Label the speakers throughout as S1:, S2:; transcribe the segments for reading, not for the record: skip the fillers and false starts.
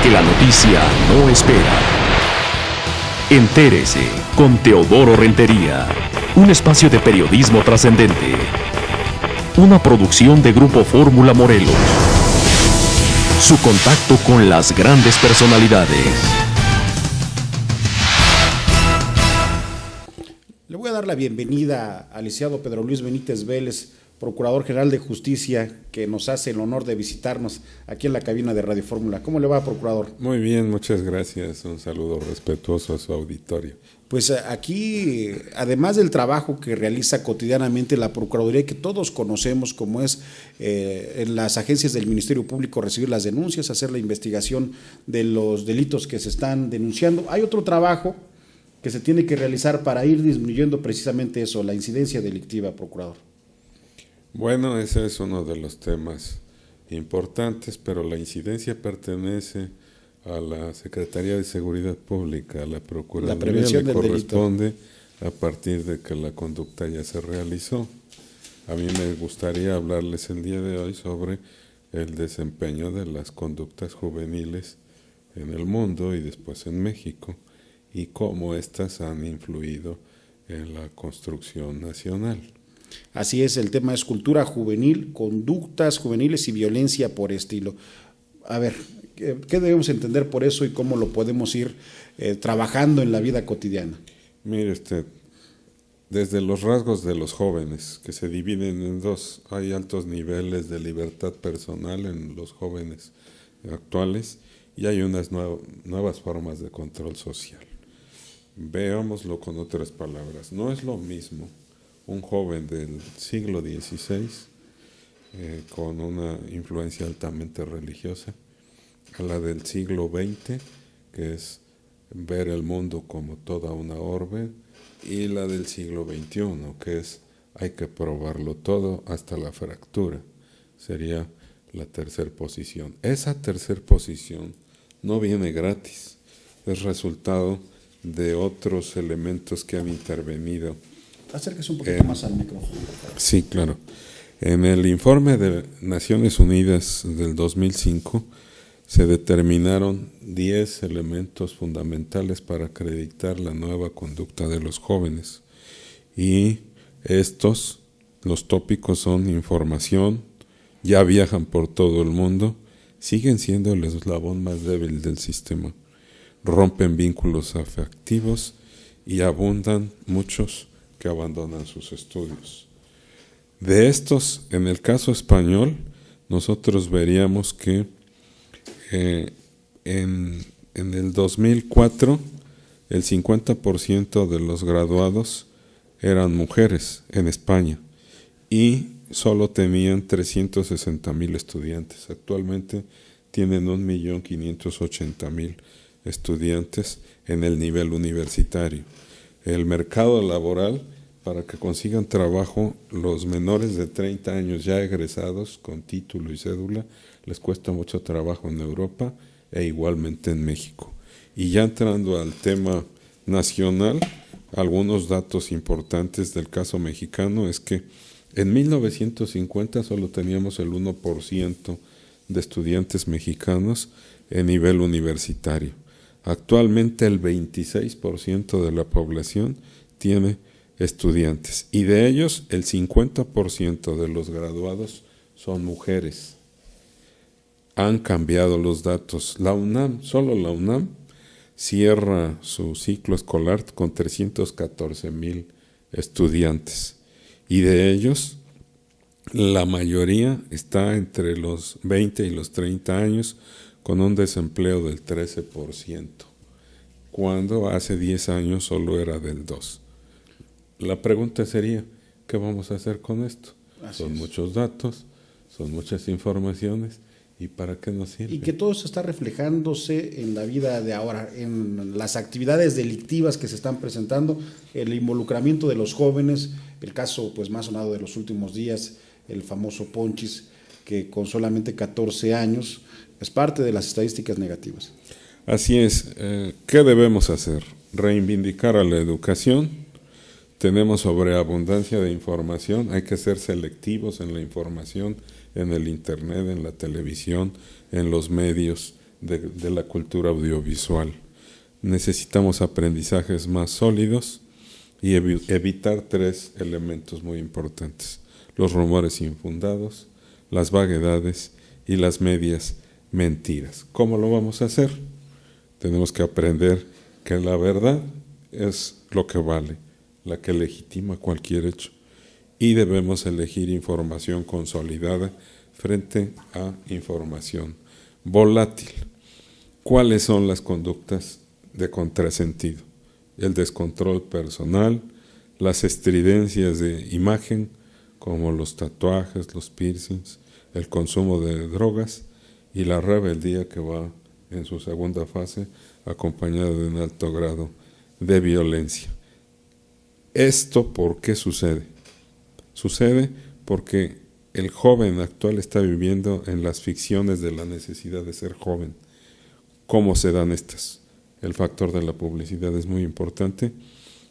S1: porque la noticia no espera. Entérese con Teodoro Rentería, un espacio de periodismo trascendente. Una producción de Grupo Fórmula Morelos. Su contacto con las grandes personalidades.
S2: Le voy a dar la bienvenida al licenciado Pedro Luis Benítez Vélez, Procurador General de Justicia, que nos hace el honor de visitarnos aquí en la cabina de Radio Fórmula. ¿Cómo le va, Procurador?
S3: Muy bien, muchas gracias. Un saludo respetuoso a su auditorio.
S2: Pues aquí, además del trabajo que realiza cotidianamente la Procuraduría, que todos conocemos, como es en las agencias del Ministerio Público recibir las denuncias, hacer la investigación de los delitos que se están denunciando, hay otro trabajo que se tiene que realizar para ir disminuyendo precisamente eso, la incidencia delictiva, Procurador.
S3: Bueno, ese es uno de los temas importantes, pero la incidencia pertenece a la Secretaría de Seguridad Pública, a la Procuraduría
S2: la prevención
S3: le
S2: del
S3: corresponde
S2: delito.
S3: A partir de que la conducta ya se realizó. A mí me gustaría hablarles el día de hoy sobre el desempeño de las conductas juveniles en el mundo y después en México y cómo éstas han influido en la construcción nacional.
S2: Así es, el tema es cultura juvenil, conductas juveniles y violencia por estilo. A ver, ¿qué debemos entender por eso y cómo lo podemos ir trabajando en la vida cotidiana?
S3: Mire usted, desde los rasgos de los jóvenes, que se dividen en dos, hay altos niveles de libertad personal en los jóvenes actuales y hay unas nuevas formas de control social. Veámoslo con otras palabras, no es lo mismo un joven del siglo XVI con una influencia altamente religiosa a la del siglo XX, que es ver el mundo como toda una orbe, y la del siglo XXI, que es hay que probarlo todo hasta la fractura. Sería la tercera posición. Esa tercera posición no viene gratis, es resultado de otros elementos que han intervenido.
S2: Acérquese un poquito más al micrófono.
S3: Sí, claro. En el informe de Naciones Unidas del 2005 se determinaron 10 elementos fundamentales para acreditar la nueva conducta de los jóvenes. Y estos, los tópicos son información, ya viajan por todo el mundo, siguen siendo el eslabón más débil del sistema, rompen vínculos afectivos y abundan muchos que abandonan sus estudios. De estos, en el caso español, nosotros veríamos que en el 2004 el 50% de los graduados eran mujeres en España y solo tenían 360,000 estudiantes. Actualmente tienen 1,580,000 estudiantes en el nivel universitario. El mercado laboral, para que consigan trabajo, los menores de 30 años ya egresados con título y cédula, les cuesta mucho trabajo en Europa e igualmente en México. Y ya entrando al tema nacional, algunos datos importantes del caso mexicano es que en 1950 solo teníamos el 1% de estudiantes mexicanos en nivel universitario. Actualmente el 26% de la población tiene estudiantes y de ellos el 50% de los graduados son mujeres. Han cambiado los datos. La UNAM, solo la UNAM, cierra su ciclo escolar con 314,000 estudiantes y de ellos la mayoría está entre los 20 y los 30 años con un desempleo del 13%, cuando hace 10 años solo era del 2%. La pregunta sería, ¿qué vamos a hacer con esto? Son muchos datos, son muchas informaciones, ¿y para qué nos sirve?
S2: Y que todo eso está reflejándose en la vida de ahora, en las actividades delictivas que se están presentando, el involucramiento de los jóvenes, el caso pues más sonado de los últimos días, el famoso Ponchis, que con solamente 14 años es parte de las estadísticas negativas.
S3: Así es. ¿Qué debemos hacer? Reivindicar a la educación. Tenemos sobreabundancia de información, hay que ser selectivos en la información, en el internet, en la televisión, en los medios de la cultura audiovisual. Necesitamos aprendizajes más sólidos y evitar 3 elementos muy importantes: los rumores infundados, las vaguedades y las medias mentiras. ¿Cómo lo vamos a hacer? Tenemos que aprender que la verdad es lo que vale, la que legitima cualquier hecho, y debemos elegir información consolidada frente a información volátil. ¿Cuáles son las conductas de contrasentido? El descontrol personal, las estridencias de imagen, como los tatuajes, los piercings, el consumo de drogas y la rebeldía, que va en su segunda fase acompañada de un alto grado de violencia. ¿Esto por qué sucede? Sucede porque el joven actual está viviendo en las ficciones de la necesidad de ser joven. ¿Cómo se dan estas? El factor de la publicidad es muy importante,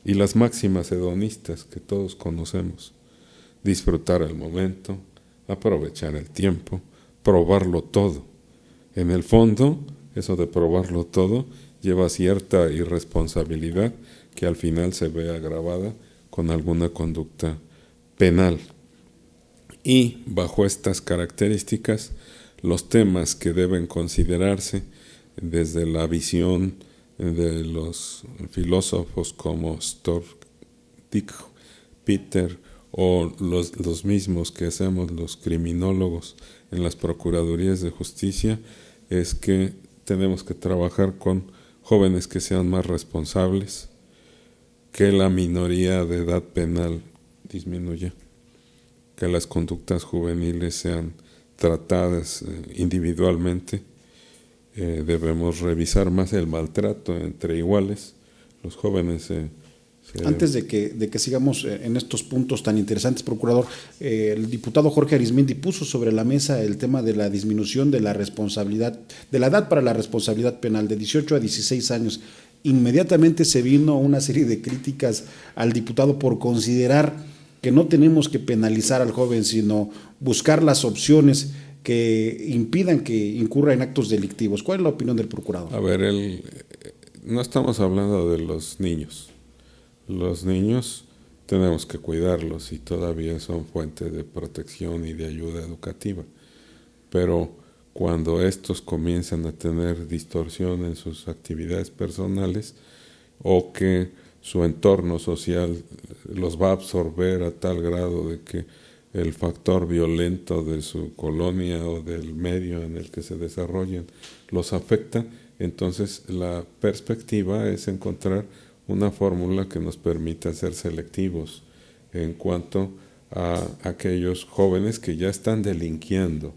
S3: y las máximas hedonistas que todos conocemos: disfrutar el momento, aprovechar el tiempo, probarlo todo. En el fondo, eso de probarlo todo lleva cierta irresponsabilidad que al final se ve agravada con alguna conducta penal. Y bajo estas características, los temas que deben considerarse desde la visión de los filósofos como Dick, Peter, o los mismos que hacemos los criminólogos en las procuradurías de justicia, es que tenemos que trabajar con jóvenes que sean más responsables, que la minoría de edad penal disminuya, que las conductas juveniles sean tratadas individualmente. Debemos revisar más el maltrato entre iguales. Los jóvenes
S2: Antes de que sigamos en estos puntos tan interesantes, procurador, el diputado Jorge Arismendi puso sobre la mesa el tema de la disminución de la responsabilidad, de la edad para la responsabilidad penal, de 18 a 16 años. Inmediatamente se vino una serie de críticas al diputado por considerar que no tenemos que penalizar al joven, sino buscar las opciones que impidan que incurra en actos delictivos. ¿Cuál es la opinión del procurador?
S3: A ver, no estamos hablando de los niños. Los niños tenemos que cuidarlos y todavía son fuente de protección y de ayuda educativa. Pero cuando estos comienzan a tener distorsión en sus actividades personales, o que su entorno social los va a absorber a tal grado de que el factor violento de su colonia o del medio en el que se desarrollan los afecta, entonces la perspectiva es encontrar una fórmula que nos permita ser selectivos en cuanto a aquellos jóvenes que ya están delinquiendo.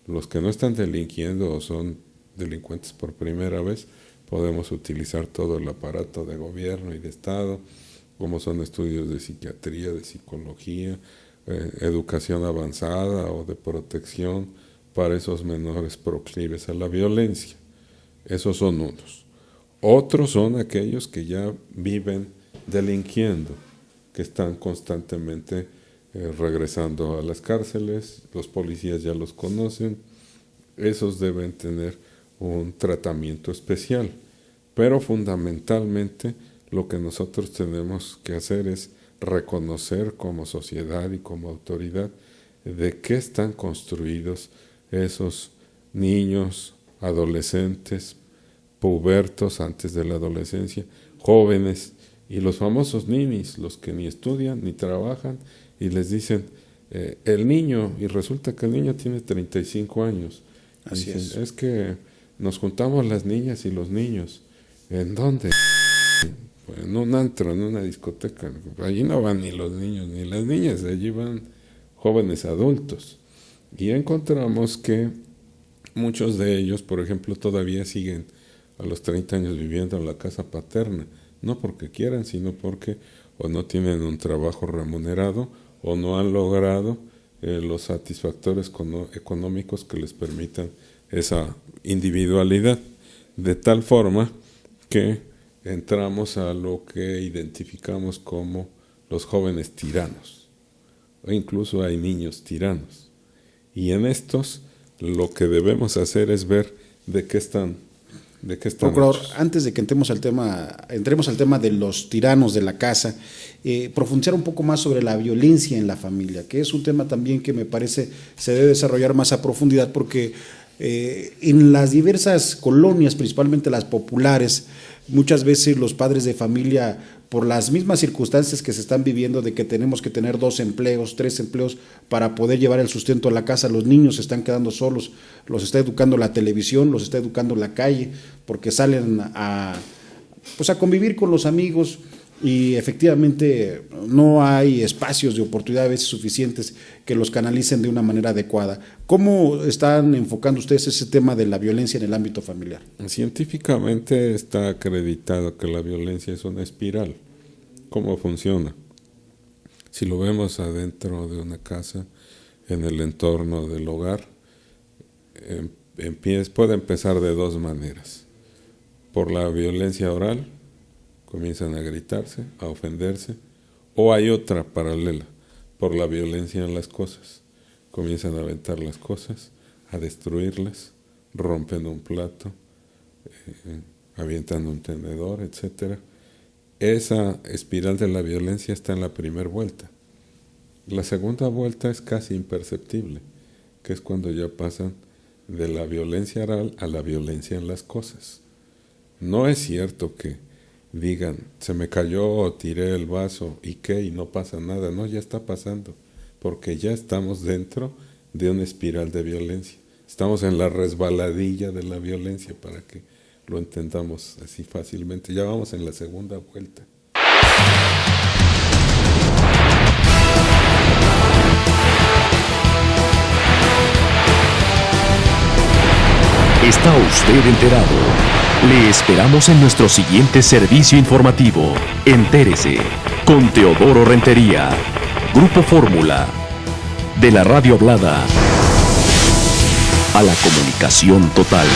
S3: Los que no están delinquiendo o son delincuentes por primera vez, podemos utilizar todo el aparato de gobierno y de Estado, como son estudios de psiquiatría, de psicología, educación avanzada o de protección para esos menores proclives a la violencia. Esos son unos. Otros son aquellos que ya viven delinquiendo, que están constantemente regresando a las cárceles, los policías ya los conocen. Esos deben tener un tratamiento especial, pero fundamentalmente lo que nosotros tenemos que hacer es reconocer como sociedad y como autoridad de qué están construidos esos niños, adolescentes, pubertos antes de la adolescencia, jóvenes, y los famosos ninis, los que ni estudian ni trabajan, y les dicen el niño, y resulta que el niño tiene 35 años.
S2: Así
S3: dicen, es que nos juntamos las niñas y los niños. ¿En dónde? En un antro, en una discoteca. Allí no van ni los niños ni las niñas, allí van jóvenes adultos. Y encontramos que muchos de ellos, por ejemplo, todavía siguen a los 30 años viviendo en la casa paterna, no porque quieran, sino porque o no tienen un trabajo remunerado o no han logrado los satisfactores económicos que les permitan esa individualidad, de tal forma que entramos a lo que identificamos como los jóvenes tiranos, o incluso hay niños tiranos. Y en estos lo que debemos hacer es ver ¿De qué están
S2: Procurador,
S3: hechos?
S2: antes de que entremos al tema de los tiranos de la casa, profundizar un poco más sobre la violencia en la familia, que es un tema también que me parece se debe desarrollar más a profundidad, porque en las diversas colonias, principalmente las populares, muchas veces los padres de familia, por las mismas circunstancias que se están viviendo, de que tenemos que tener 2 empleos, 3 empleos para poder llevar el sustento a la casa, los niños se están quedando solos, los está educando la televisión, los está educando la calle, porque salen a convivir con los amigos, y efectivamente no hay espacios de oportunidad a veces suficientes que los canalicen de una manera adecuada. ¿Cómo están enfocando ustedes ese tema de la violencia en el ámbito familiar?
S3: Científicamente está acreditado que la violencia es una espiral. ¿Cómo funciona? Si lo vemos adentro de una casa, en el entorno del hogar, puede empezar de 2 maneras. Por la violencia oral, comienzan a gritarse, a ofenderse, o hay otra paralela, por la violencia en las cosas. Comienzan a aventar las cosas, a destruirlas, rompen un plato, avientan un tenedor, etc. Esa espiral de la violencia está en la primera vuelta. La segunda vuelta es casi imperceptible, que es cuando ya pasan de la violencia oral a la violencia en las cosas. No es cierto que digan, se me cayó, tiré el vaso, ¿y qué? Y no pasa nada. No, ya está pasando, porque ya estamos dentro de una espiral de violencia. Estamos en la resbaladilla de la violencia, para que lo entendamos así fácilmente. Ya vamos en la segunda vuelta.
S1: ¿Está usted enterado? Le esperamos en nuestro siguiente servicio informativo. Entérese con Teodoro Rentería, Grupo Fórmula, de la radio hablada a la comunicación total.